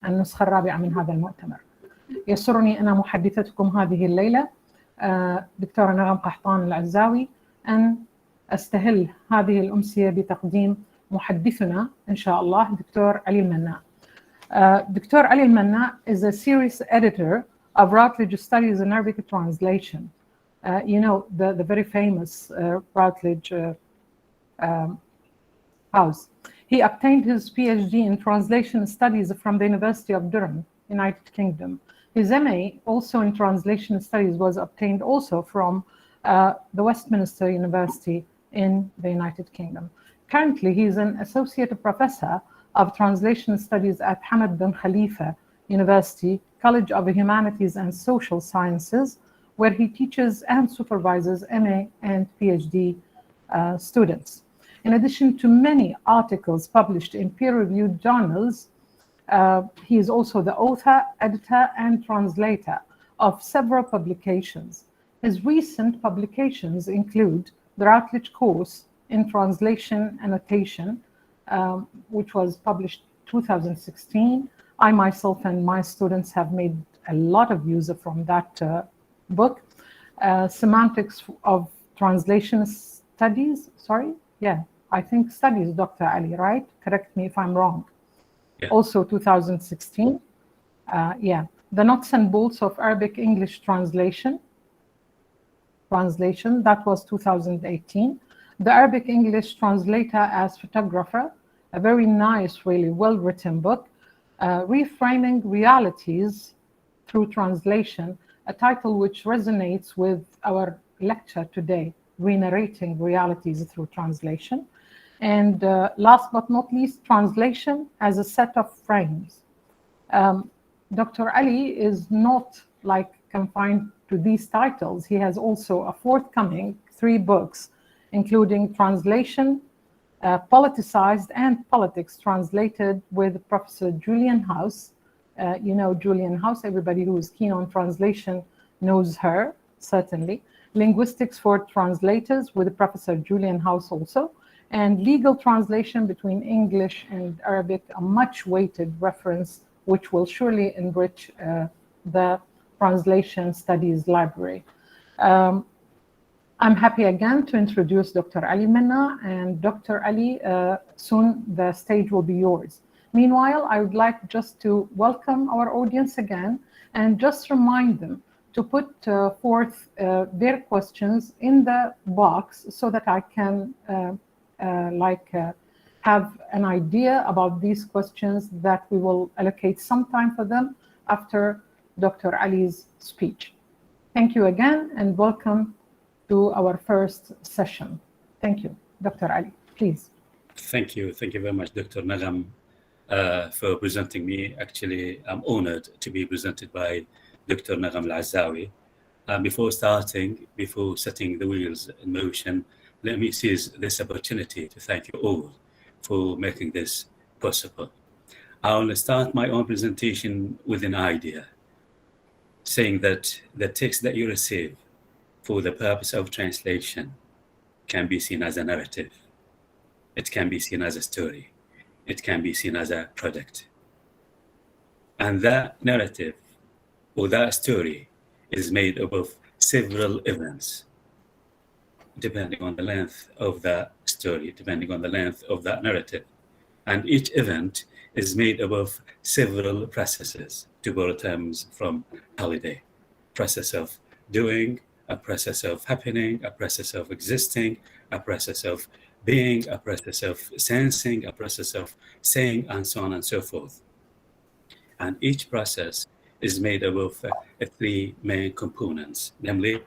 النسخة الرابعة من هذا المؤتمر. يسرني أنا محدثتكم هذه الليلة دكتورة نغم قحطان العزاوي أن أستهل هذه الأمسية بتقديم محدثنا إن شاء الله دكتور علي المناع. Dr. Ali Almanna is a series editor of Routledge Studies in Arabic Translation. You know, the very famous Routledge house. He obtained his PhD in Translation Studies from the University of Durham, United Kingdom. His MA, also in Translation Studies, was obtained also from the Westminster University in the United Kingdom. Currently, he is an Associate Professor of Translation Studies at Hamad bin Khalifa University, College of Humanities and Social Sciences, where he teaches and supervises MA and PhD students. In addition to many articles published in peer-reviewed journals, he is also the author, editor, and translator of several publications. His recent publications include the Routledge course in Translation Annotation, which was published 2016. I myself and my students have made a lot of use from that book. Semantics of Translation Studies, I think studies, Dr. Ali, right? Correct me if I'm wrong. Yeah. Also 2016. The Nuts and Bolts of Arabic English Translation, that was 2018. The Arabic English Translator as Photographer, a very nice, really well-written book. Reframing Realities Through Translation, a title which resonates with our lecture today, Re-narrating Realities Through Translation. And last but not least, Translation as a Set of Frames. Dr. Ali is not like confined to these titles. He has also a forthcoming 3 books, including Translation, Politicized and Politics, translated with Professor Julian House. You know Julian House, everybody who is keen on translation knows her, certainly. Linguistics for Translators with Professor Julian House also. And Legal Translation between English and Arabic, a much weighted reference which will surely enrich the Translation Studies Library. I'm happy again to introduce Dr. Ali Manna, and Dr. Ali, soon the stage will be yours. Meanwhile, I would like just to welcome our audience again and just remind them to put forth their questions in the box so that I can have an idea about these questions, that we will allocate some time for them after Dr. Ali's speech. Thank you again and welcome to our first session. Thank you. Dr. Ali, please. Thank you very much, Dr. Nagam, for presenting me. Actually, I'm honored to be presented by Dr. Nagam Al-Azawi. Before setting the wheels in motion, let me seize this opportunity to thank you all for making this possible. I will start my own presentation with an idea, saying that the text that you receive for the purpose of translation can be seen as a narrative. It can be seen as a story. It can be seen as a product. And that narrative or that story is made up of several events, depending on the length of that story, depending on the length of that narrative. And each event is made up of several processes, to borrow terms from Holiday. Process of doing, a process of happening, a process of existing, a process of being, a process of sensing, a process of saying, and so on and so forth. And each process is made up of 3 main components, namely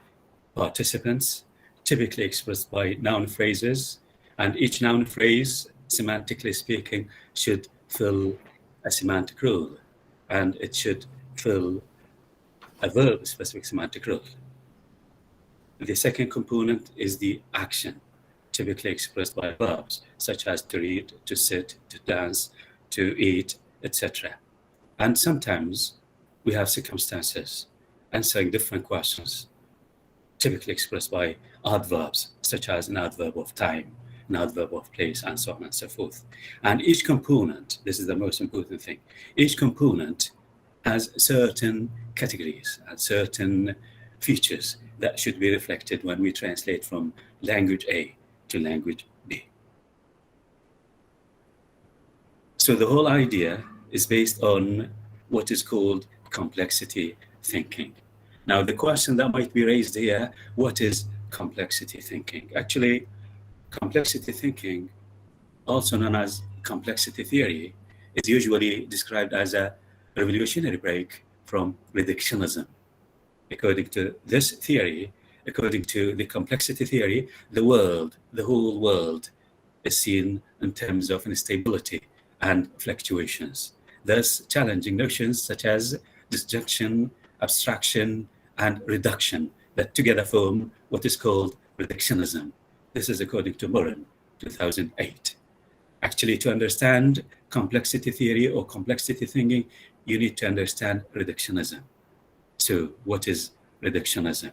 participants, typically expressed by noun phrases, and each noun phrase, semantically speaking, should fill a semantic role, and it should fill a verb-specific semantic role. The second component is the action, typically expressed by verbs, such as to read, to sit, to dance, to eat, etc. And sometimes we have circumstances answering different questions, typically expressed by adverbs, such as an adverb of time, not verb of place, and so on and so forth. And each component, this is the most important thing, each component has certain categories and certain features that should be reflected when we translate from language A to language B. So the whole idea is based on what is called complexity thinking. Now, the question that might be raised here, what is complexity thinking? Actually, complexity thinking, also known as complexity theory, is usually described as a revolutionary break from reductionism. According to this theory, according to the complexity theory, the world, the whole world, is seen in terms of instability and fluctuations, thus challenging notions such as disjunction, abstraction, and reduction that together form what is called reductionism. This is according to Morin, 2008. Actually, to understand complexity theory or complexity thinking, you need to understand reductionism. So what is reductionism?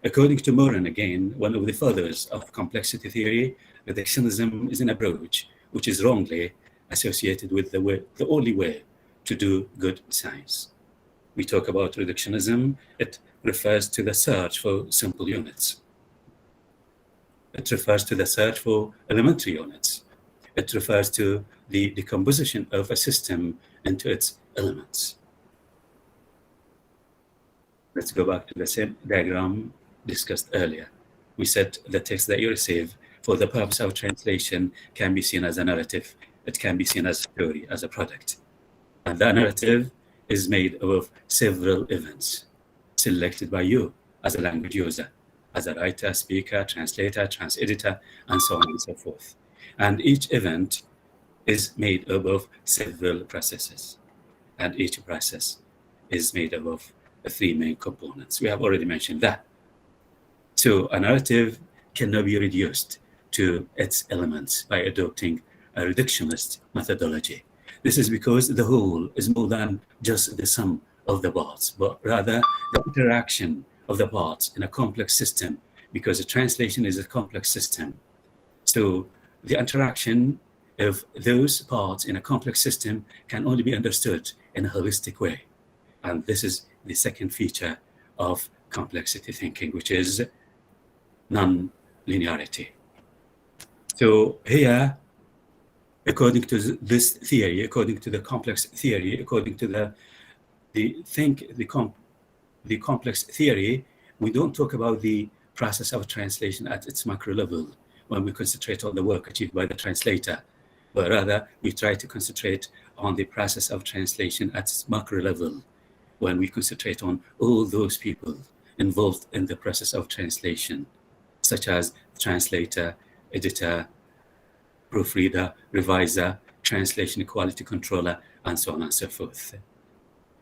According to Morin, again, one of the fathers of complexity theory, reductionism is an approach which is wrongly associated with the only way to do good science. We talk about reductionism, it refers to the search for simple units. It refers to the search for elementary units. It refers to the decomposition of a system into its elements. Let's go back to the same diagram discussed earlier. We said the text that you receive for the purpose of translation can be seen as a narrative. It can be seen as a story, as a product. And that narrative is made of several events selected by you as a language user, as a writer, speaker, translator, trans-editor, and so on and so forth. And each event is made up of several processes. And each process is made up of three main components. We have already mentioned that. So a narrative cannot be reduced to its elements by adopting a reductionist methodology. This is because the whole is more than just the sum of the parts, but rather the interaction of the parts in a complex system, because a translation is a complex system. So the interaction of those parts in a complex system can only be understood in a holistic way. And this is the second feature of complexity thinking, which is non-linearity. So here, according to this theory, according to the complex theory, according to the complex theory, we don't talk about the process of translation at its macro level when we concentrate on the work achieved by the translator, but rather we try to concentrate on the process of translation at its macro level when we concentrate on all those people involved in the process of translation, such as translator, editor, proofreader, reviser, translation quality controller, and so on and so forth.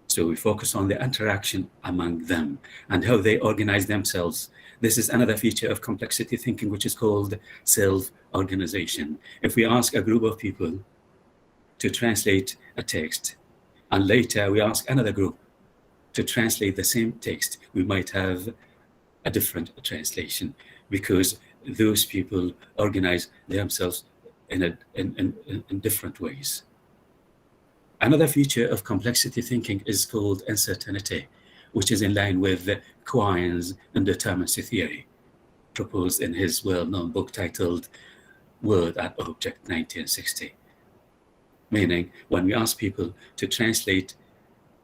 So we focus on the interaction among them and how they organize themselves. This is another feature of complexity thinking, which is called self-organization. If we ask a group of people to translate a text, and later we ask another group to translate the same text, we might have a different translation because those people organize themselves in different ways. Another feature of complexity thinking is called uncertainty, which is in line with Quine's indeterminacy theory, proposed in his well-known book titled Word and Object, 1960. Meaning, when we ask people to translate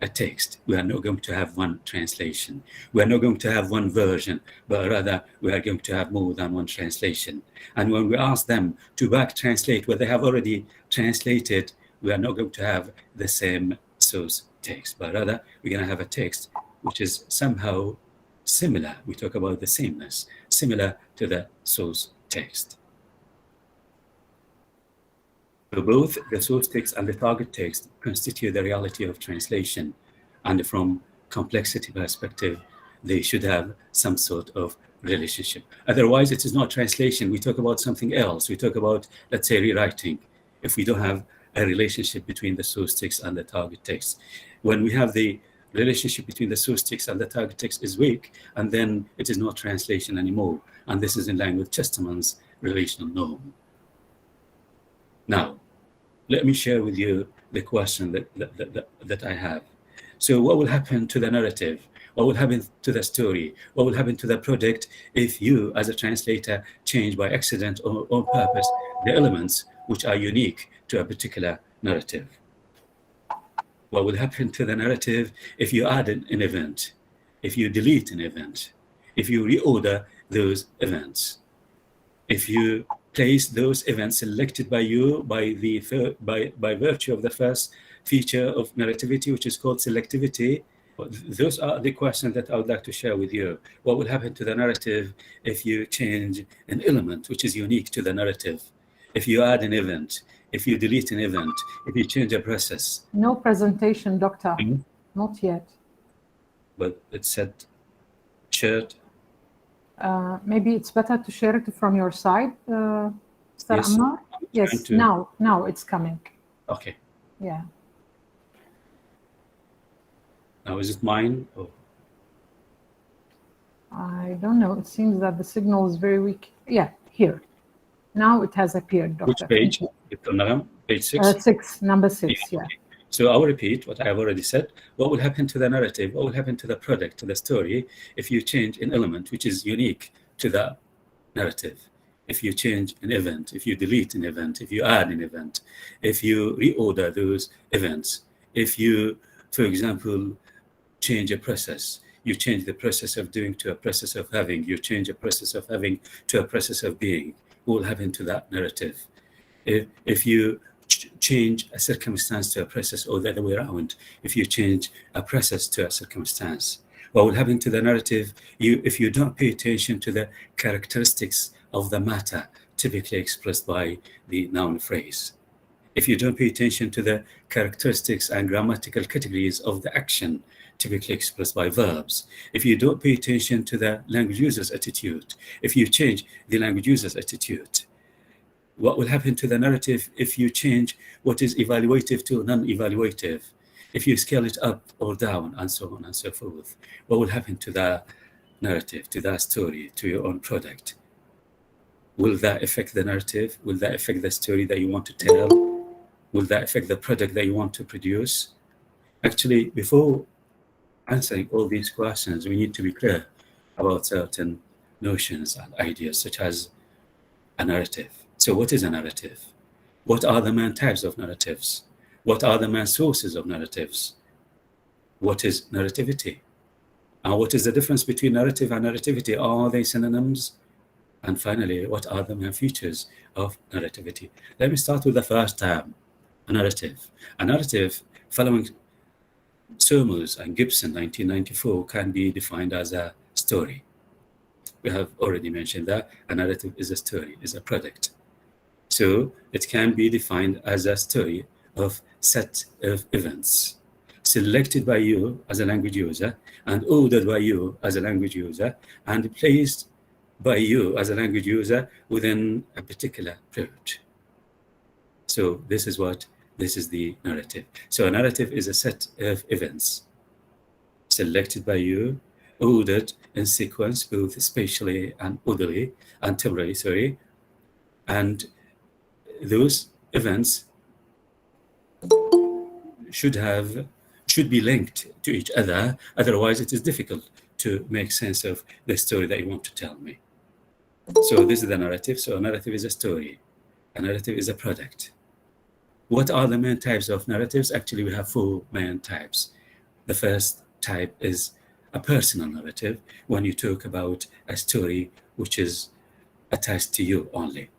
a text, we are not going to have one translation. We are not going to have one version, but rather we are going to have more than one translation. And when we ask them to back translate what they have already translated, we are not going to have the same source text, but rather we're going to have a text which is somehow similar. We talk about the sameness, similar to the source text. So both the source text and the target text constitute the reality of translation. And from complexity perspective, they should have some sort of relationship. Otherwise, it is not translation. We talk about something else. We talk about, let's say, rewriting. If we don't have a relationship between the source text and the target text. When we have the relationship between the source text and the target text is weak, and then it is not translation anymore. And this is in line with Chesterton's relational norm. Now, let me share with you the question that I have. So what will happen to the narrative? What will happen to the story? What will happen to the project if you, as a translator, change by accident or on purpose the elements which are unique to a particular narrative? What will happen to the narrative if you add an event, if you delete an event, if you reorder those events, if you place those events selected by you by virtue of the first feature of narrativity, which is called selectivity? Those are the questions that I would like to share with you. What will happen to the narrative if you change an element which is unique to the narrative? If you add an event, if you delete an event, if you change a process? No presentation, Doctor. Not yet. But it said shared. Maybe it's better to share it from your side, Mr. Yes, Ammar? Yes, now it's coming. Okay. Yeah. Now, is it mine? Or? I don't know. It seems that the signal is very weak. Yeah, here. Now it has appeared, Doctor. Which page? Page 6? Number 6, yeah. Okay. So I will repeat what I have already said. What will happen to the narrative? What will happen to the product, to the story, if you change an element which is unique to the narrative? If you change an event, if you delete an event, if you add an event, if you reorder those events, if you, for example, change a process, you change the process of doing to a process of having, you change a process of having to a process of being, what will happen to that narrative? If you change a circumstance to a process, or the other way around, if you change a process to a circumstance, what will happen to the narrative if you don't pay attention to the characteristics of the matter typically expressed by the noun phrase? If you don't pay attention to the characteristics and grammatical categories of the action typically expressed by verbs, if you don't pay attention to the language user's attitude, if you change the language user's attitude, what will happen to the narrative if you change what is evaluative to non-evaluative, if you scale it up or down, and so on and so forth? What will happen to the narrative, to that story, to your own product? Will that affect the narrative? Will that affect the story that you want to tell? Will that affect the product that you want to produce? Actually, before answering all these questions, we need to be clear about certain notions and ideas, such as a narrative. So what is a narrative? What are the main types of narratives? What are the main sources of narratives? What is narrativity? And what is the difference between narrative and narrativity? Are they synonyms? And finally, what are the main features of narrativity? Let me start with the first term, a narrative. A narrative, following Somers and Gibson, 1994, can be defined as a story. We have already mentioned that a narrative is a story, is a product. So it can be defined as a story of set of events selected by you as a language user and ordered by you as a language user and placed by you as a language user within a particular period. So this is the narrative. So a narrative is a set of events selected by you, ordered in sequence, both spatially and orderly and temporally, and those events should be linked to each other. Otherwise, it is difficult to make sense of the story that you want to tell me. So this is the narrative. So a narrative is a story. A narrative is a product. What are the main types of narratives? Actually, we have 4 main types. The first type is a personal narrative, when you talk about a story which is attached to you only.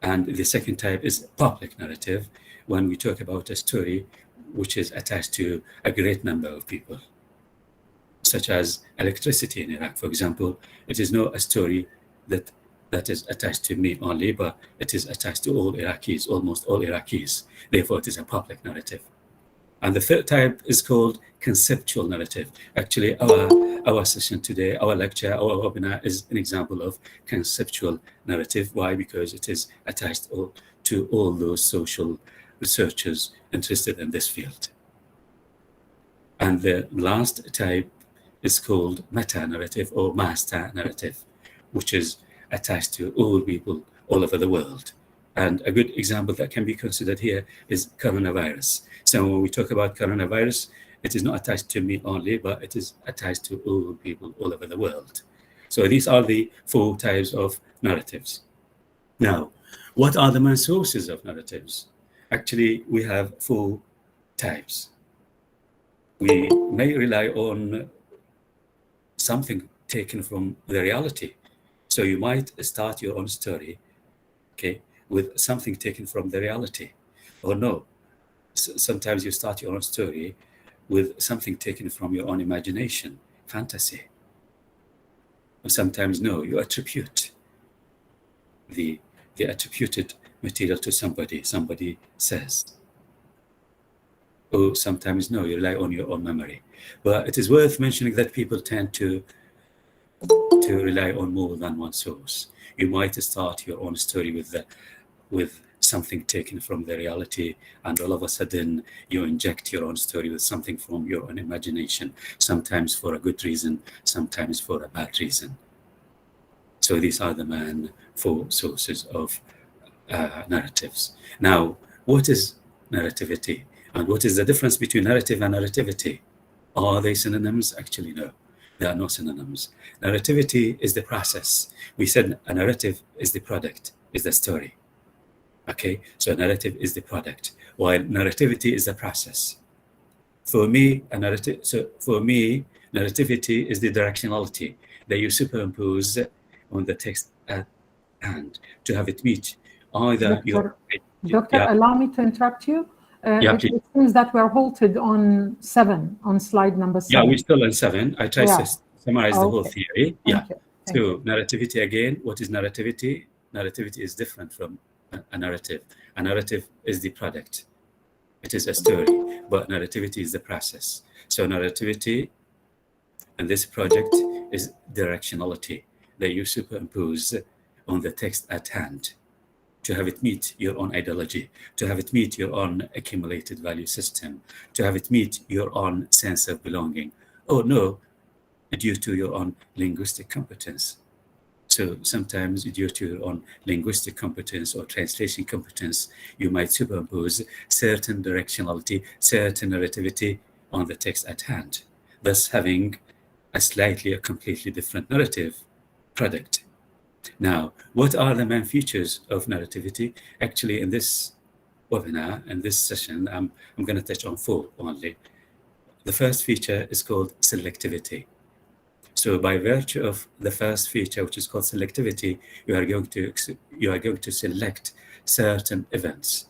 And the second type is public narrative, when we talk about a story which is attached to a great number of people, such as electricity in Iraq, for example. It is not a story that is attached to me only, but it is attached to all Iraqis, almost all Iraqis. Therefore, it is a public narrative. And the third type is called conceptual narrative. Actually, our session today, our lecture, our webinar is an example of conceptual narrative. Why? Because it is attached to all those social researchers interested in this field. And the last type is called meta-narrative or master narrative, which is attached to all people all over the world. And a good example that can be considered here is coronavirus. So when we talk about coronavirus, it is not attached to me only, but it is attached to all people all over the world. So these are the 4 types of narratives. Now, what are the main sources of narratives? Actually, we have 4 types. We may rely on something taken from the reality. So you might start your own story, okay, with something taken from the reality. Or no, sometimes you start your own story with something taken from your own imagination, fantasy. Or sometimes no, you attribute the attributed material to somebody says. Or sometimes no, you rely on your own memory. But it is worth mentioning that people tend to rely on more than one source. You might start your own story with something taken from the reality, and all of a sudden you inject your own story with something from your own imagination, sometimes for a good reason, sometimes for a bad reason. So these are the main 4 sources of narratives. Now, what is narrativity? And what is the difference between narrative and narrativity? Are they synonyms? Actually, no. There are no synonyms. Narrativity is the process. We said a narrative is the product, is the story. Okay, so narrative is the product, while narrativity is the process. For me, narrativity is the directionality that you superimpose on the text at hand to have it meet either Doctor, allow me to interrupt you. It seems that we're halted on 7, on slide number 7. Yeah, we're still on 7. I tried to summarize the whole theory. Thank you. So narrativity again, what is narrativity? Narrativity is different from a narrative. A narrative is the product. It is a story, but narrativity is the process. So narrativity and this project is directionality that you superimpose on the text at hand to have it meet your own ideology, to have it meet your own accumulated value system, to have it meet your own sense of belonging. Oh no, due to your own linguistic competence. So sometimes due to your own linguistic competence or translation competence, you might superimpose certain directionality, certain narrativity on the text at hand, thus having a completely different narrative product. Now, what are the main features of narrativity? Actually, in this webinar, in this session, I'm going to touch on 4 only. The first feature is called selectivity. So by virtue of the first feature, which is called selectivity, you are going to select certain events,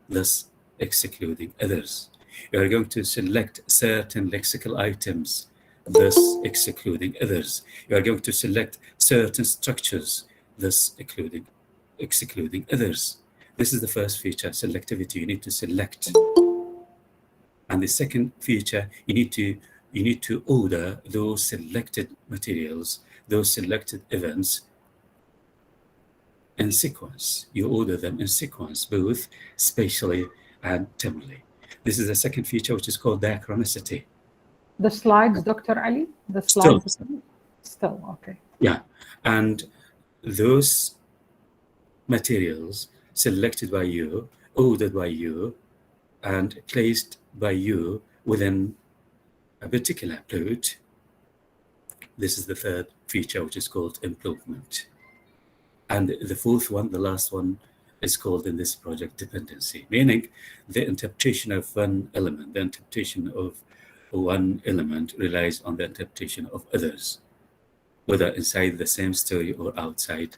thus excluding others. You are going to select certain lexical items, thus excluding others. You are going to select certain structures, thus excluding others. This is the first feature, selectivity. You need to select. And the second feature, you need to order those selected materials, those selected events in sequence. You order them in sequence, both spatially and temporally. This is the second feature, which is called diachronicity. The slides, Dr. Ali? The slides? Still, okay. Yeah, and those materials selected by you, ordered by you, and placed by you within a particular plot. This is the third feature, which is called improvement. And the fourth one, the last one, is called in this project dependency, meaning the interpretation of one element, the interpretation of one element relies on the interpretation of others, whether inside the same story or outside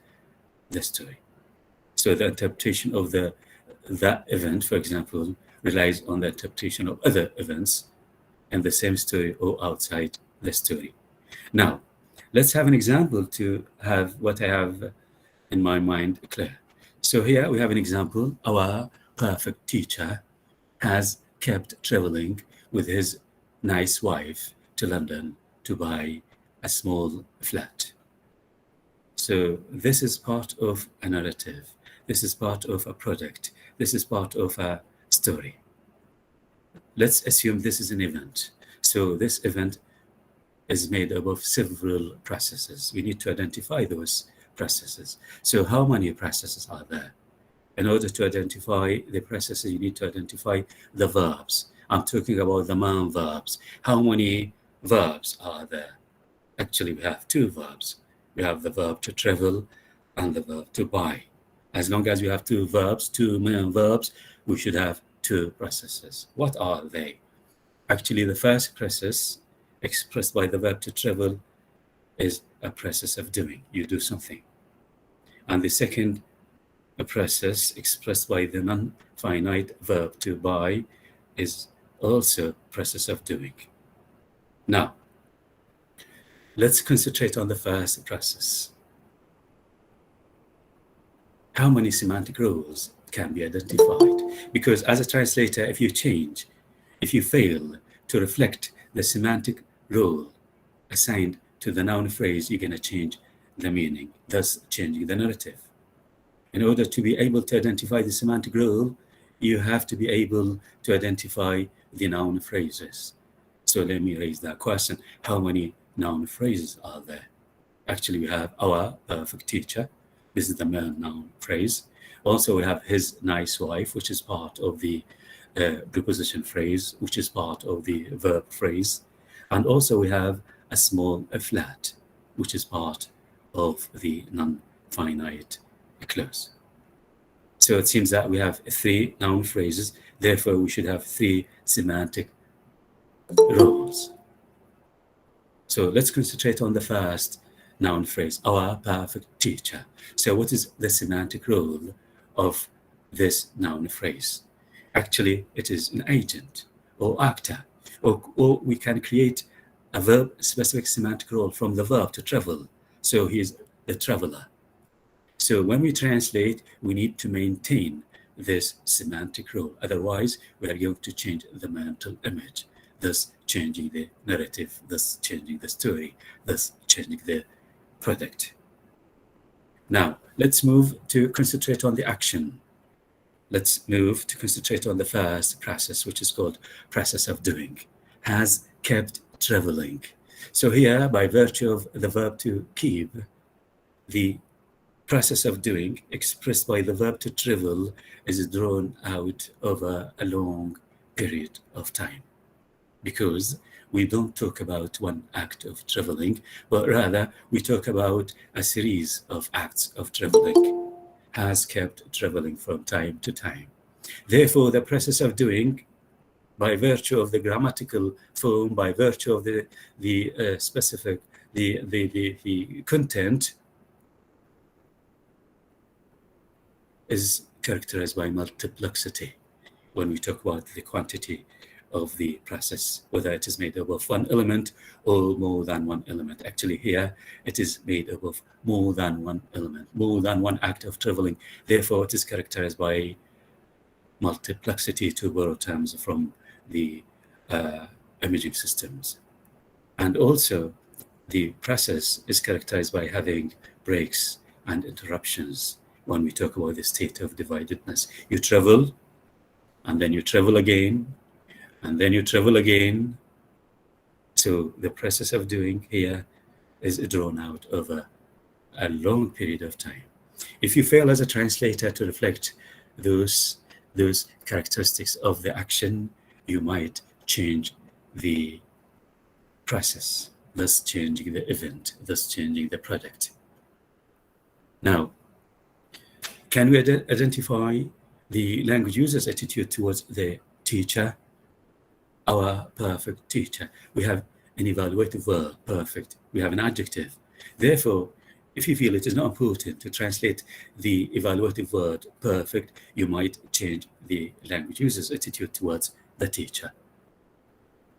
the story. So the interpretation of that event, for example, relies on the interpretation of other events in the same story or outside the story. Now, let's have an example to have what I have in my mind clear. So here we have an example. Our perfect teacher has kept traveling with his nice wife to London to buy a small flat. So this is part of a narrative. This is part of a project. This is part of a story. Let's assume this is an event. So this event is made up of several processes. We need to identify those processes. So how many processes are there? In order to identify the processes, you need to identify the verbs. I'm talking about the noun verbs. How many verbs are there? Actually, we have two verbs. We have the verb to travel and the verb to buy. As long as we have two verbs, two main verbs, we should have two processes. What are they? Actually, the first process expressed by the verb to travel is a process of doing. You do something. And the second process expressed by the non-finite verb to buy is also process of doing. Now, let's concentrate on the first process. How many semantic rules can be identified? Because as a translator, if you fail to reflect the semantic rule assigned to the noun phrase, you're going to change the meaning, thus changing the narrative. In order to be able to identify the semantic rule, you have to be able to identify the noun phrases. So let me raise that question. How many noun phrases are there? Actually, we have our perfect teacher. This is the male noun phrase. Also, we have his nice wife, which is part of the preposition phrase, which is part of the verb phrase. And also we have a small flat, which is part of the non-finite clause. So it seems that we have three noun phrases. Therefore, we should have three semantic rules. So let's concentrate on the first noun phrase, our perfect teacher. So what is the semantic rule of this noun phrase? Actually, it is an agent or actor, or we can create a verb-specific semantic rule from the verb to travel. So he is the traveler. So when we translate, we need to maintain this semantic rule. Otherwise, we are going to change the mental image, thus changing the narrative, thus changing the story, thus changing the product. Now, let's move to concentrate on the action. Let's move to concentrate on the first process, which is called process of doing. Has kept traveling. So here, by virtue of the verb to keep, the process of doing expressed by the verb to travel is drawn out over a long period of time, because we don't talk about one act of traveling, but rather we talk about a series of acts of traveling. Has kept traveling from time to time. Therefore, the process of doing, by virtue of the grammatical form, by virtue of the specific content, is characterized by multiplicity. When we talk about the quantity of the process, whether it is made up of one element or more than one element. Actually, here it is made up of more than one element, more than one act of traveling. Therefore, it is characterized by multiplicity, to borrow terms from the imaging systems. And also, the process is characterized by having breaks and interruptions. When we talk about the state of dividedness, you travel, and then you travel again, and then you travel again. So the process of doing here is drawn out over a long period of time. If you fail as a translator to reflect those characteristics of the action, you might change the process, thus changing the event, thus changing the product. Now, can we identify the language user's attitude towards the teacher? Our perfect teacher. We have an evaluative verb, perfect. We have an adjective. Therefore, if you feel it is not important to translate the evaluative word perfect, you might change the language user's attitude towards the teacher.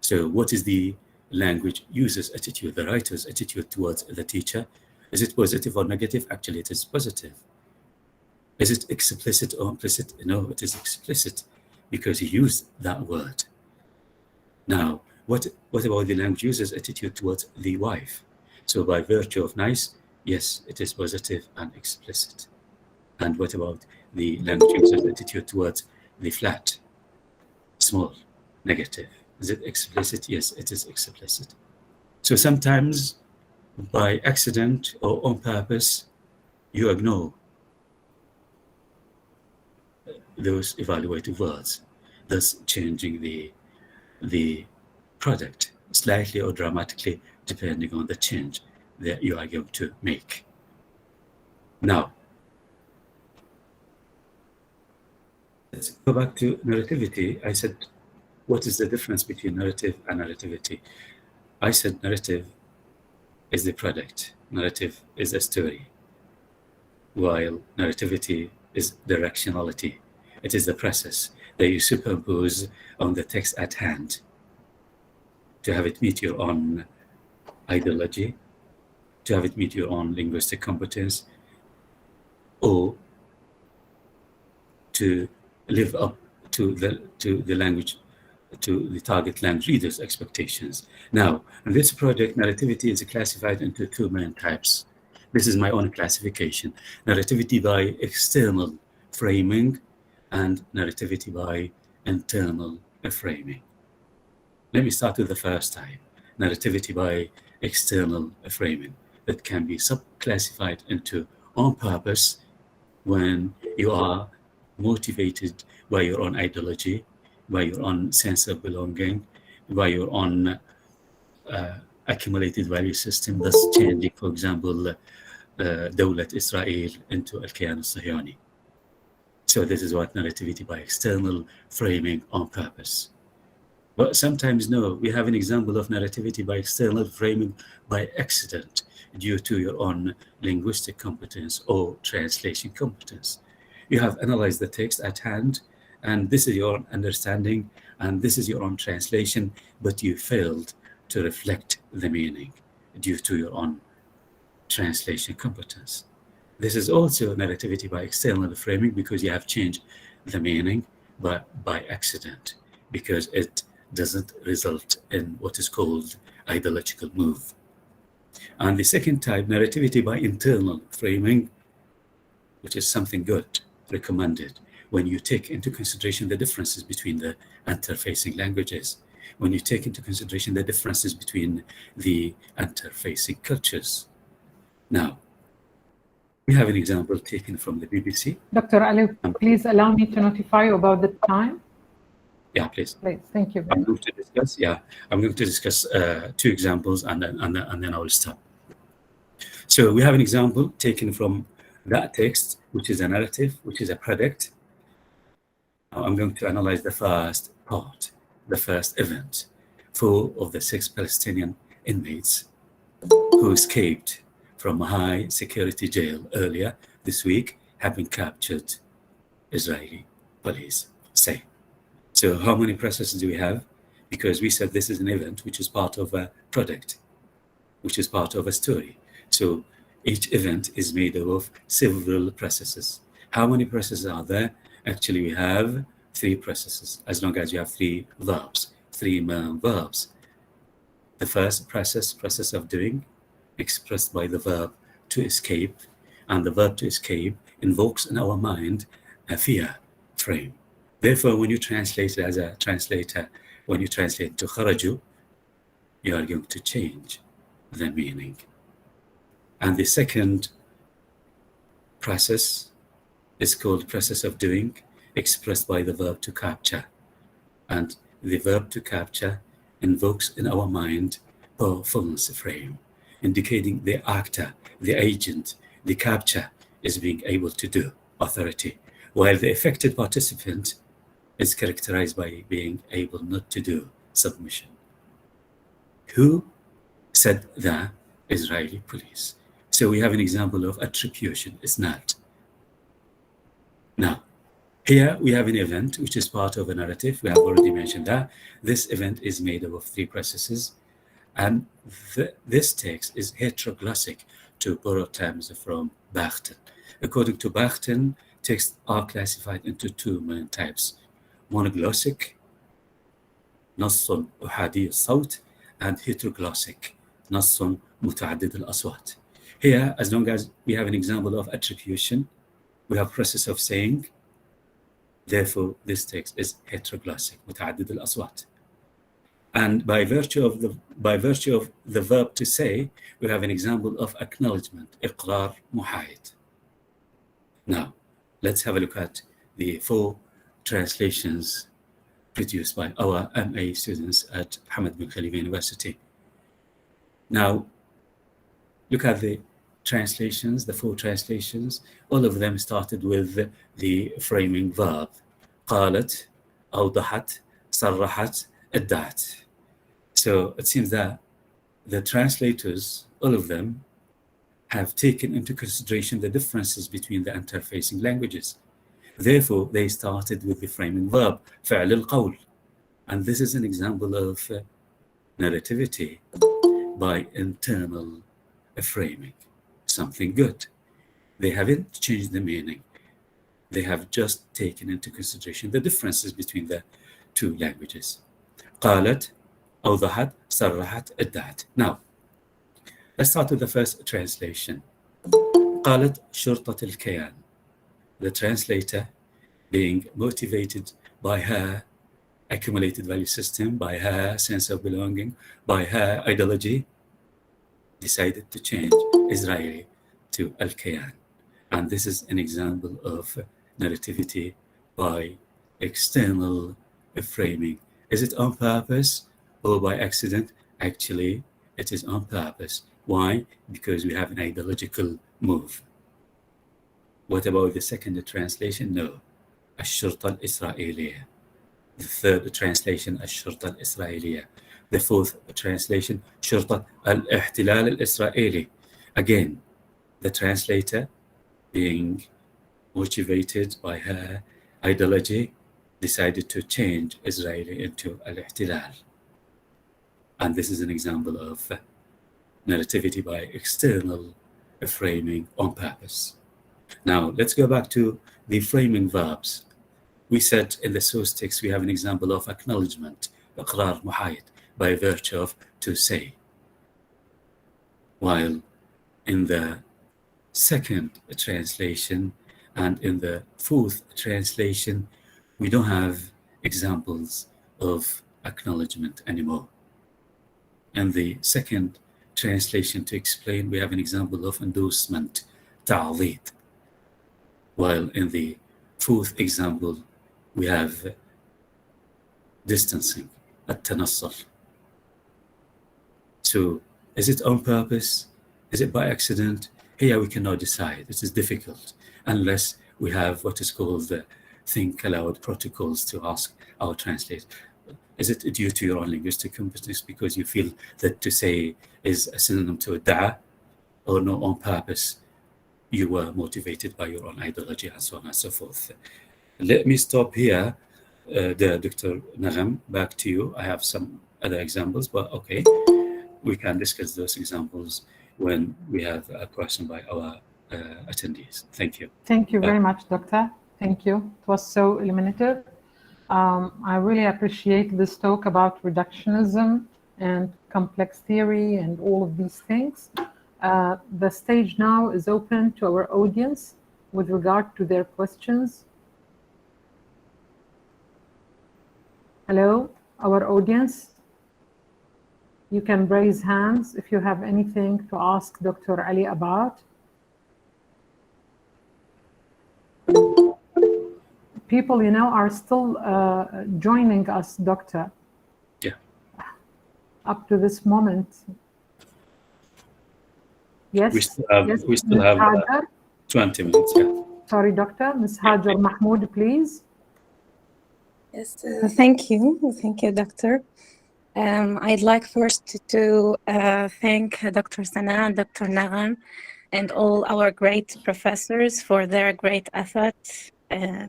So what is the language user's attitude, the writer's attitude towards the teacher? Is it positive or negative? Actually, it is positive. Is it explicit or implicit? No, it is explicit, because he used that word. Now, what about the language user's attitude towards the wife? So by virtue of nice, yes, it is positive and explicit. And what about the language user's attitude towards the flat? Small, negative. Is it explicit? Yes, it is explicit. So sometimes by accident or on purpose, you ignore those evaluative words, thus changing the product slightly or dramatically depending on the change that you are going to make. Now, let's go back to narrativity. I said, what is the difference between narrative and narrativity? I said narrative is the product. Narrative is a story, while narrativity is directionality. It is the process that you superimpose on the text at hand to have it meet your own ideology, to have it meet your own linguistic competence, or to live up to the language, to the target language reader's expectations. Now, in this project, narrativity is classified into two main types. This is my own classification: narrativity by external framing and narrativity by internal framing. Let me start with the first type, narrativity by external framing, that can be subclassified into on purpose when you are motivated by your own ideology, by your own sense of belonging, by your own accumulated value system, thus changing, for example, Dawlat Israel into Al-Kayan al-Sahyani. So this is what narrativity by external framing on purpose. But sometimes, no, we have an example of narrativity by external framing by accident due to your own linguistic competence or translation competence. You have analyzed the text at hand, and this is your understanding, and this is your own translation, but you failed to reflect the meaning due to your own translation competence. This is also narrativity by external framing because you have changed the meaning by accident, because it doesn't result in what is called ideological move. And the second type, narrativity by internal framing, which is something good, recommended, when you take into consideration the differences between the interfacing languages, when you take into consideration the differences between the interfacing cultures. Now, we have an example taken from the BBC. Dr. Ali, please allow me to notify you about the time. Yeah, please. Please, thank you. I'm going to discuss two examples, and then I will stop. So we have an example taken from that text, which is a narrative, which is a product. Now I'm going to analyze the first part, the first event. 4 of the 6 Palestinian inmates who escaped from a high security jail earlier this week have been captured, Israeli police say. So how many processes do we have? Because we said this is an event which is part of a product, which is part of a story. So each event is made up of several processes. How many processes are there? Actually, we have 3 processes, as long as you have 3 verbs, 3 main verbs. The first process of doing, expressed by the verb to escape, and the verb to escape invokes in our mind a fear frame. Therefore, when you translate it as a translator, when you translate to kharaju, you are going to change the meaning. And the second process is called process of doing, expressed by the verb to capture. And the verb to capture invokes in our mind performance frame, indicating the actor, the agent, the capture is being able to do authority, while the affected participant is characterized by being able not to do submission. Who said that? Israeli police. So we have an example of attribution, it's not. Now, here we have an event which is part of a narrative. We have already mentioned that. This event is made up of 3 processes, and this text is heteroglossic, to borrow terms from Bachten. According to Bachten, texts are classified into 2 main types: monoglossic, نص أحادي الصوت, and heteroglossic, نص متعدد الأصوات. Here, as long as we have an example of attribution, we have process of saying, therefore this text is heteroglossic, متعدد الأصوات. And by virtue of the verb to say, we have an example of acknowledgement, إقرار محايد. Now, let's have a look at the 4 translations produced by our MA students at Hamad bin Khalifa University. Now, look at the translations, the 4 translations. All of them started with the framing verb. قالت, أوضحت, صرحت, ادعت. So it seems that the translators, all of them, have taken into consideration the differences between the interfacing languages. Therefore, they started with the framing verb, فعل القول. And this is an example of narrativity by internal framing, something good. They haven't changed the meaning. They have just taken into consideration the differences between the 2 languages. قالت, أوضحت, صرحت, ادعت. Now, let's start with the first translation. قالت شرطة الكيان. The translator, being motivated by her accumulated value system, by her sense of belonging, by her ideology, decided to change Israeli to Al-Kayan. And this is an example of narrativity by external framing. Is it on purpose or by accident? Actually, it is on purpose. Why? Because we have an ideological move. What about the second translation? No. الشرطة الإسرائيلية. The third translation, الشرطة الإسرائيلية. The fourth translation, شرطة الاحتلال الإسرائيلي. Again, the translator, being motivated by her ideology, decided to change Israeli into al-ihtilal. And this is an example of narrativity by external framing on purpose. Now, let's go back to the framing verbs. We said in the source text we have an example of acknowledgement, إقرار محايد, by virtue of to say. While in the second translation and in the fourth translation, we don't have examples of acknowledgement anymore. In the second translation, to explain, we have an example of endorsement, تعضيد. While in the fourth example, we have distancing, التنصل. So, is it on purpose? Is it by accident? Here we cannot decide. It is difficult unless we have what is called the think aloud protocols to ask our translator. Is it due to your own linguistic competence because you feel that to say is a synonym to ادعى, or no, on purpose you were motivated by your own ideology and so on and so forth? Let me stop here. Dr. Nagham, back to you. I have some other examples, but okay, we can discuss those examples when we have a question by our attendees. Thank you. Thank you very much, Doctor. Thank you. It was so illuminative. I really appreciate this talk about reductionism and complex theory and all of these things. The stage now is open to our audience with regard to their questions. Hello, our audience. You can raise hands if you have anything to ask Dr. Ali about. People, you know, are still joining us, Doctor. Yeah. Up to this moment. Yes. We still have, yes, we still have 20 minutes. Yeah. Sorry, Doctor. Ms. Hajar Mahmoud, please. Yes, thank you, Doctor. I'd like first to thank Dr. Sana and Dr. Nagham and all our great professors for their great effort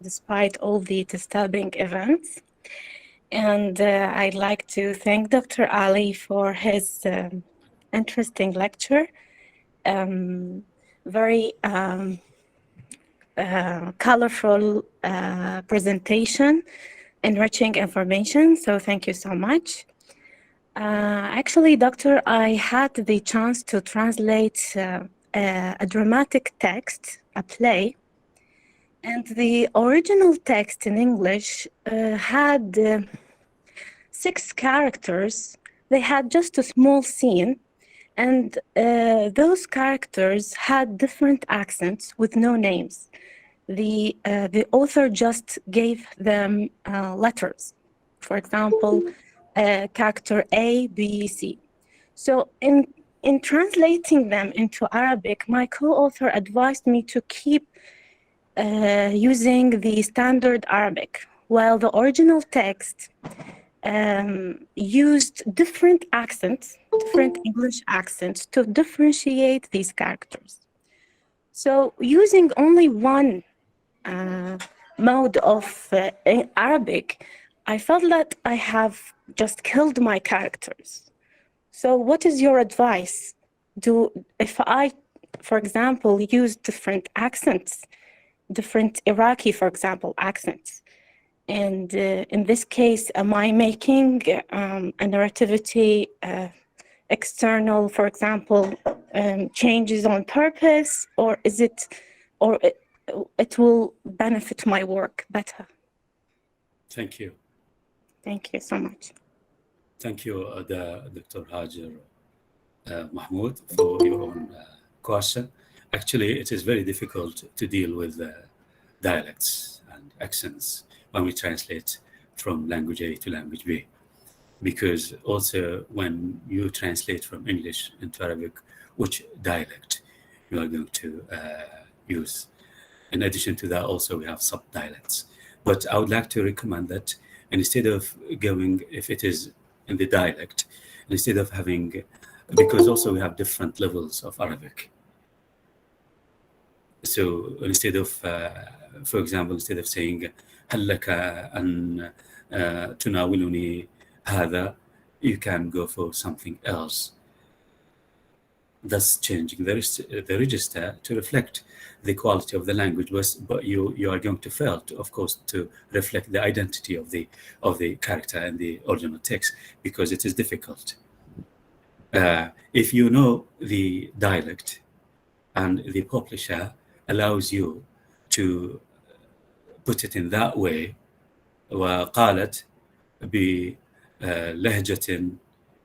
despite all the disturbing events. And I'd like to thank Dr. Ali for his interesting lecture, very colorful presentation, enriching information. So thank you so much. Actually, Doctor, I had the chance to translate a dramatic text, a play, and the original text in English had 6 characters. They had just a small scene, and those characters had different accents with no names. the author just gave them letters. For example, character A, B, C. So in translating them into Arabic, my co-author advised me to keep using the standard Arabic, while the original text used different accents, different English accents to differentiate these characters. So using only one mode of Arabic, I felt that I have just killed my characters. So what is your advice? If I, for example, use different accents, different Iraqi, for example, accents, and in this case, am I making a narrativity external, for example, changes on purpose, or is it, or it will benefit my work better? Thank you. Thank you so much. Thank you, Dr. Hajar Mahmoud, for your own question. Actually, it is very difficult to deal with dialects and accents when we translate from language A to language B. Because also when you translate from English into Arabic, which dialect you are going to use. In addition to that, also we have sub-dialects. But I would like to recommend that instead of going, if it is in the dialect, instead of having, because also we have different levels of Arabic. So instead of, for example, instead of saying هل لك أن تناولني هذا, you can go for something else. Thus changing the register to reflect the quality of the language, but you are going to fail, of course, to reflect the identity of the character in the original text, because it is difficult. If you know the dialect and the publisher allows you to put it in that way, وقالت بلهجة,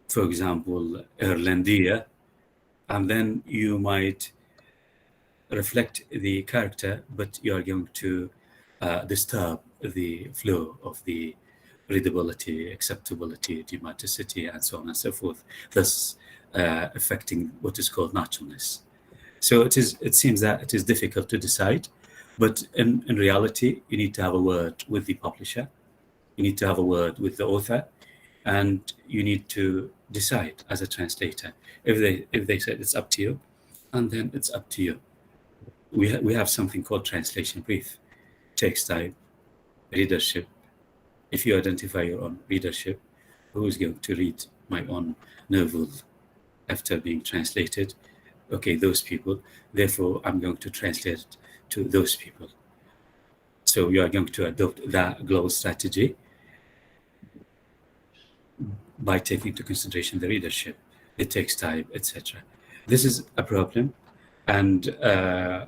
for example, Irlandiya, and then you might reflect the character, but you are going to disturb the flow of the readability, acceptability, dramaticity, and so on and so forth, thus affecting what is called naturalness. So it seems that it is difficult to decide, but in reality, you need to have a word with the publisher, you need to have a word with the author, and you need to decide as a translator. If they said it's up to you, and then it's up to you. We have something called translation brief, text type, readership. If you identify your own readership, who is going to read my own novel after being translated? Okay, those people. Therefore, I'm going to translate it to those people. So you are going to adopt that global strategy by taking into consideration the readership, the text type, etc. This is a problem, and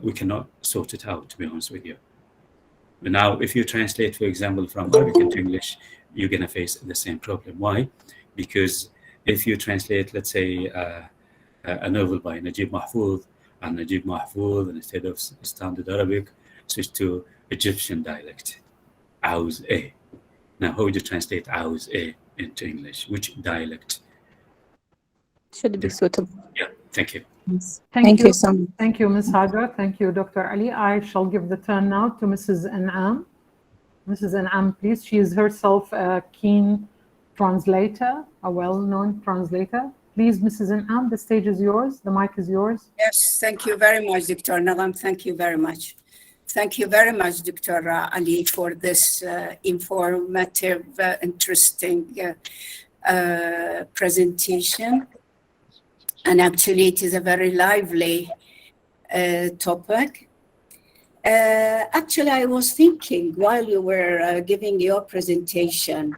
we cannot sort it out, to be honest with you. But now, if you translate, for example, from Arabic into English, you're going to face the same problem. Why? Because if you translate, let's say, a novel by Najib Mahfouz, and Najib Mahfouz, instead of standard Arabic, switch to Egyptian dialect, Aouz A. Now, how would you translate Aouz A into English? Which dialect should be suitable? Yeah, thank you. Yes. Thank you so much. Thank you, Ms. Hajar. Thank you, Dr. Ali. I shall give the turn now to Mrs. An'am. Mrs. An'am, please. She is herself a keen translator, a well-known translator. Please, Mrs. An'am, the stage is yours. The mic is yours. Yes, thank you very much, Dr. Nagam. Thank you very much. Thank you very much, Dr. Ali, for this informative, interesting presentation. And actually, it is a very lively topic. Actually, I was thinking while you were giving your presentation,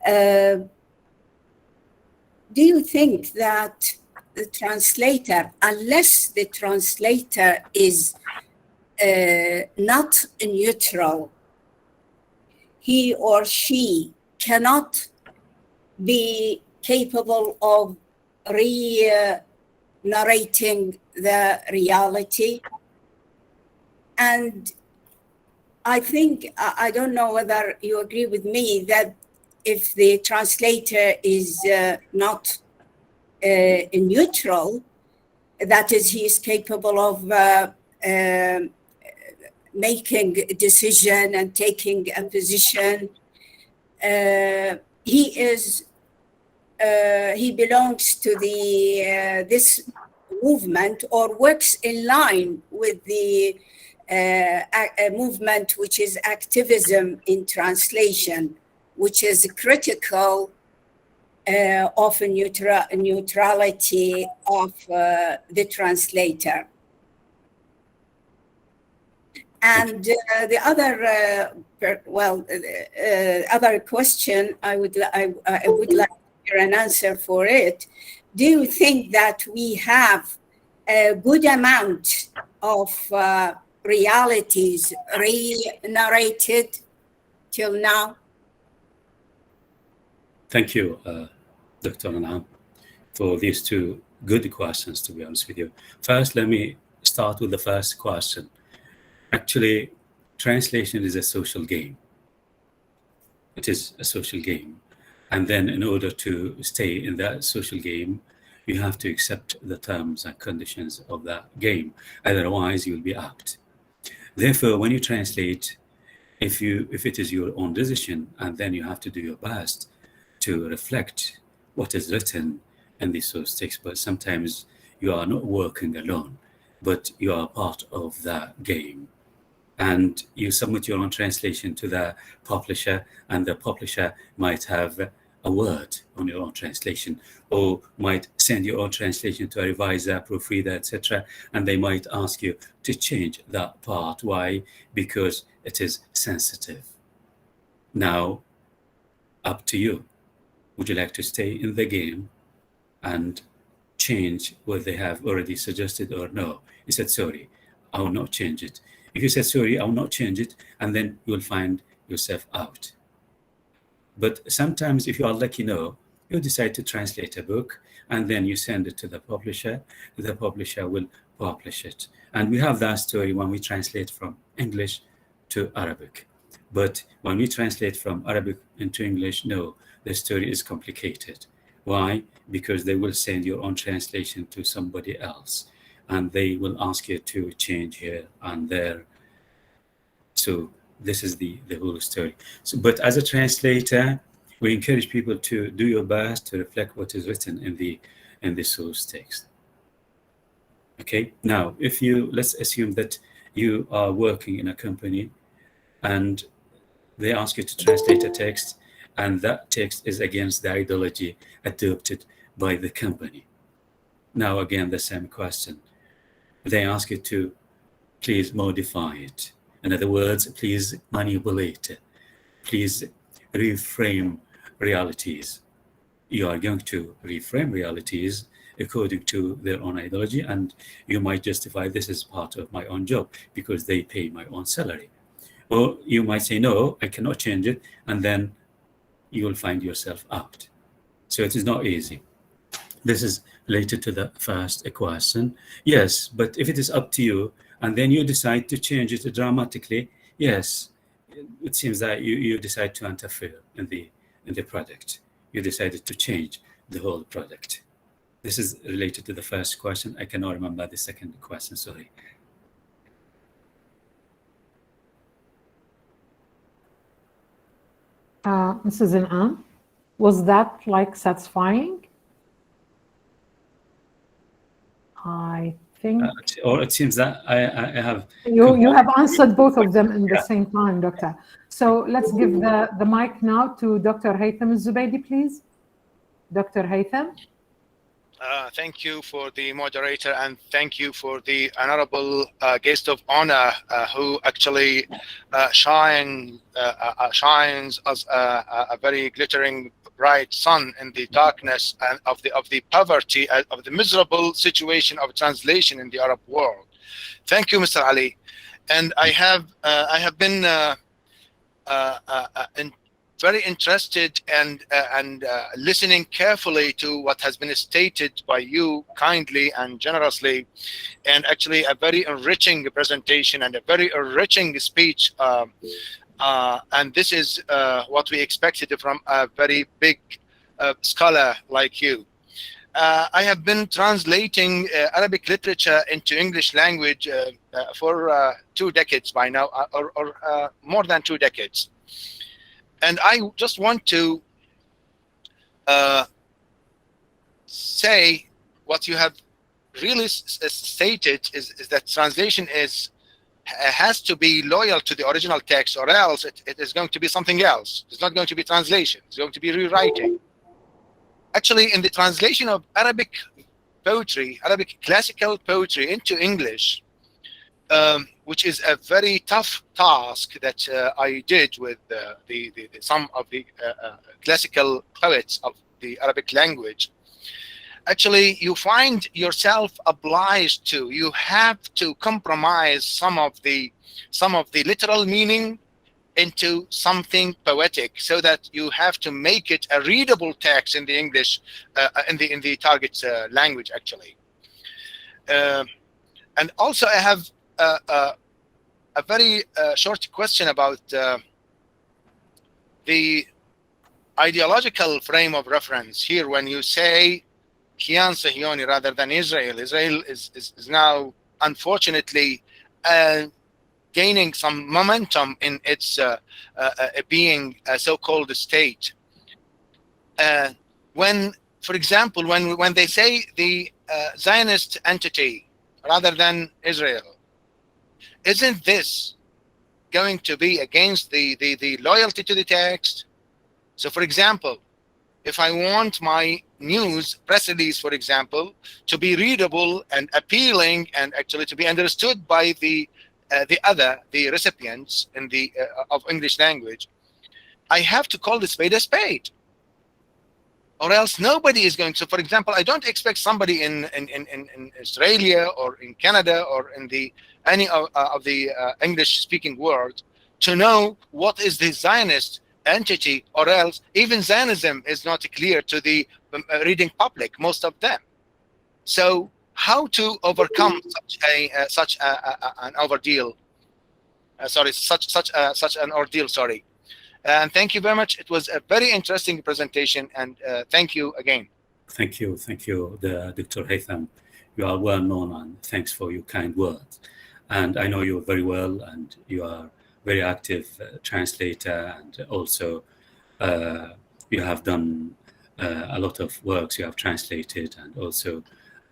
do you think that the translator, unless the translator is not neutral, he or she cannot be capable of re-narrating the reality? And I think, I don't know whether you agree with me, that if the translator is not neutral, that is, he is capable of making a decision and taking a position, he belongs to the this movement, or works in line with the a movement which is activism in translation, which is critical of a neutrality of the translator. And the other, other question I would like to hear an answer for it. Do you think that we have a good amount of realities re-narrated till now? Thank you, Dr. Anam, for these two good questions, to be honest with you. First, let me start with the first question. Actually, translation is a social game. It is a social game. And then in order to stay in that social game, you have to accept the terms and conditions of that game. Otherwise, you'll be out. Therefore, when you translate, if it is your own decision, and then you have to do your best to reflect what is written in the source text, but sometimes you are not working alone, but you are part of that game. And you submit your own translation to the publisher, and the publisher might have a word on your own translation, or might send your own translation to a reviser, proofreader, etc. And they might ask you to change that part. Why? Because it is sensitive. Now, up to you. Would you like to stay in the game and change what they have already suggested, or no? You said, sorry, I will not change it. If you said, sorry, I will not change it, and then you will find yourself out. But sometimes, if you are lucky, you decide to translate a book, and then you send it to the publisher will publish it. And we have that story when we translate from English to Arabic. But when we translate from Arabic into English, no, the story is complicated. Why? Because they will send your own translation to somebody else, and they will ask you to change here and there. So this is the whole story. So, but as a translator, we encourage people to do your best to reflect what is written in the source text. Okay. Now, let's assume that you are working in a company, and they ask you to translate a text, and that text is against the ideology adopted by the company. Now, again, the same question. They ask you to please modify it. In other words, please manipulate it. Please reframe realities. You are going to reframe realities according to their own ideology, and you might justify this is part of my own job because they pay my own salary. Or you might say, no, I cannot change it, and then you will find yourself out. So it is not easy. This is related to the first question. Yes, but if it is up to you, and then you decide to change it dramatically, yes, it seems that you decide to interfere in the product. You decided to change the whole product. This is related to the first question. I cannot remember the second question, sorry. Mrs. Anam, was that satisfying? I think. Or it seems that I have. You have answered both of them in the same time, Doctor. So let's give the mic now to Dr. Haytham Al-Zubaydi, please. Dr. Haytham. Thank you for the moderator, and thank you for the honorable guest of honor who actually shines as a very glittering bright sun in the darkness and of the poverty, of the miserable situation of translation in the Arab world. Thank you, Mr. Ali. And I have been very interested and listening carefully to what has been stated by you kindly and generously, and actually a very enriching presentation and a very enriching speech. And this is what we expected from a very big scholar like you. I have been translating Arabic literature into English language for 2 decades by now, or more than 2 decades. And I just want to say what you have really stated is that translation has to be loyal to the original text, or else it is going to be something else. It's not going to be translation. It's going to be rewriting. Actually, in the translation of Arabic poetry, Arabic classical poetry into English, which is a very tough task that I did with some of the classical poets of the Arabic language. Actually, you find yourself obliged to, you have to compromise some of the literal meaning into something poetic, so that you have to make it a readable text in the English, in the target language, actually. And also, I have a very short question about the ideological frame of reference here. When you say Kiyan Sahyoni rather than Israel, Israel is now unfortunately gaining some momentum in its being a so-called state. When, for example, when they say the Zionist entity rather than Israel, isn't this going to be against the loyalty to the text? So, for example, if I want my news press release, for example, to be readable and appealing and actually to be understood by the recipients in the of English language, I have to call the spade a spade, or else nobody is going to. For example, I don't expect somebody in Australia or in Canada or in any of the English-speaking world to know what is the Zionist entity, or else even Zionism is not clear to the reading public, most of them. So how to overcome such an ordeal? Such an ordeal. Sorry. And thank you very much. It was a very interesting presentation, and thank you again. Thank you, Dr. Haytham. You are well known, and thanks for your kind words. And I know you very well, and you are very active translator, and also you have done a lot of works you have translated, and also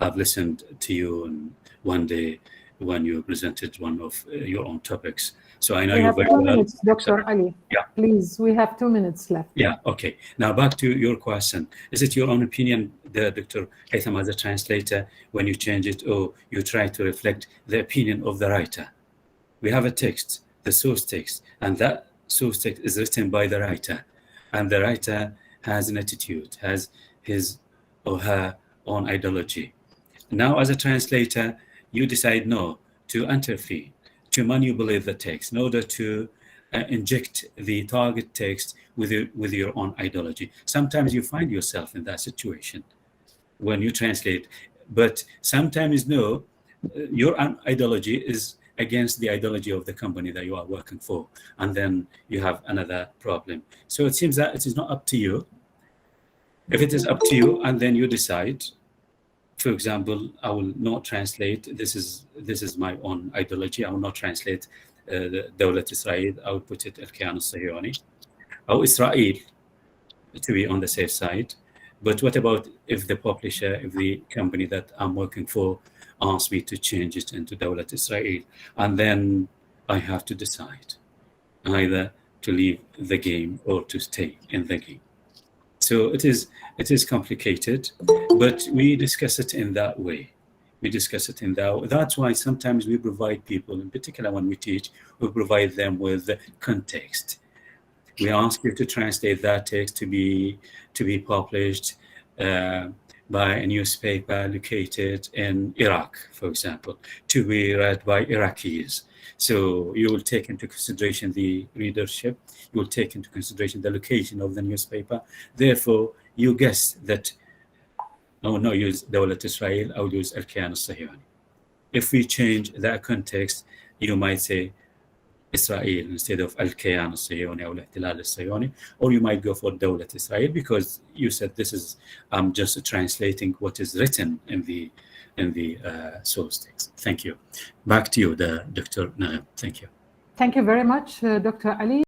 I've listened to you and one day when you presented one of your own topics. So I know you very well. We have 2 minutes, Dr. Ali. Yeah. Please, we have 2 minutes left. Yeah, okay. Now back to your question. Is it your own opinion, Dr. Haytham, as a translator, when you change it, or you try to reflect the opinion of the writer? We have a text, the source text, and that source text is written by the writer. And the writer has an attitude, has his or her own ideology. Now, as a translator, you decide to interfere, to manipulate the text in order to inject the target text with your own ideology. Sometimes you find yourself in that situation when you translate, but sometimes your own ideology is against the ideology of the company that you are working for, and then you have another problem. So it seems that it is not up to you. If it is up to you, and then you decide, for example, I will not translate, this is my own ideology, I will not translate Dawlat Israel, I will put it Al-Kiyan Al-Sahyoni, or Israel, to be on the safe side. But what about if the publisher, if the company that I'm working for asks me to change it into Dawlat Israel, and then I have to decide either to leave the game or to stay in the game. So it is complicated, but we discuss it in that way. That's why sometimes we provide people, in particular when we teach, we provide them with context. We ask you to translate that text to be published by a newspaper located in Iraq, for example, to be read by Iraqis. So you will take into consideration the readership, you will take into consideration the location of the newspaper. Therefore, you guess that I will not use دولة Israel, I will use الكيان الصهيوني. If we change that context, you might say Israel instead of الكيان الصهيوني أو الاحتلال الصهيوني, or you might go for دولة Israel because you said this is just translating what is written in the source text. Thank you. Back to you, Dr. Nagam. Thank you. Thank you very much, Dr. Ali.